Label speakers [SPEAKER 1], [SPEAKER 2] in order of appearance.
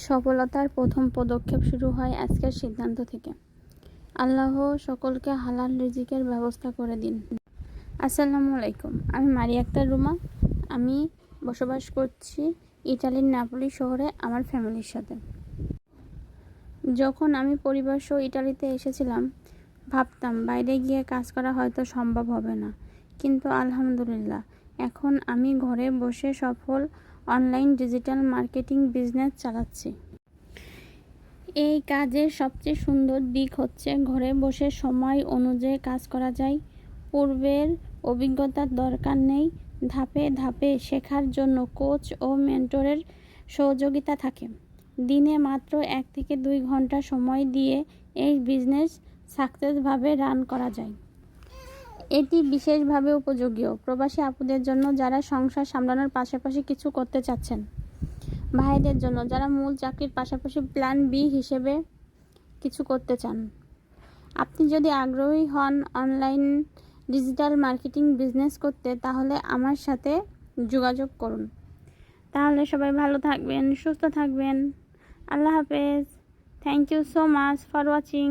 [SPEAKER 1] সফলতার প্রথম পদক্ষেপ শুরু হয় আজকের সিদ্ধান্ত থেকে। আল্লাহ সকলকে হালাল রিজিকের ব্যবস্থা করে দিন। আসসালামু আলাইকুম। আমি মারিয়া আক্তার রুমা। আমি বসবাস করছি ইটালির নাপোলি শহরে আমার ফ্যামিলির সাথে। যখন আমি পরিবারসহ ইটালিতে এসেছিলাম, ভাবতাম বাইরে গিয়ে কাজ করা হয়তো সম্ভব হবে না, কিন্তু আলহামদুলিল্লাহ এখন আমি ঘরে বসে সফল অনলাইন ডিজিটাল মার্কেটিং বিজনেস চালাচ্ছি। এই কাজের সবচেয়ে সুন্দর দিক হচ্ছে ঘরে বসে সময় অনুযায়ী কাজ করা যায়। পূর্বের অভিজ্ঞতার দরকার নেই। ধাপে ধাপে শেখার জন্য কোচ ও মেন্টরের সহযোগিতা থাকে। দিনে মাত্র 1 থেকে 2 ঘন্টা সময় দিয়ে এই বিজনেস সাকসেসভাবে রান করা যায়। এটি বিশেষভাবে উপযোগী প্রবাসী আপুদের জন্য যারা সংসার সামলানোর পাশাপাশি কিছু করতে চাচ্ছেন, ভাইদের জন্য যারা মূল চাকরির পাশাপাশি প্ল্যান বি হিসেবে কিছু করতে চান। আপনি যদি আগ্রহী হন অনলাইন ডিজিটাল মার্কেটিং বিজনেস করতে, তাহলে আমার সাথে যোগাযোগ করুন। তাহলে সবাই ভালো থাকবেন, সুস্থ থাকবেন। আল্লাহ হাফেজ। Thank you so much for watching.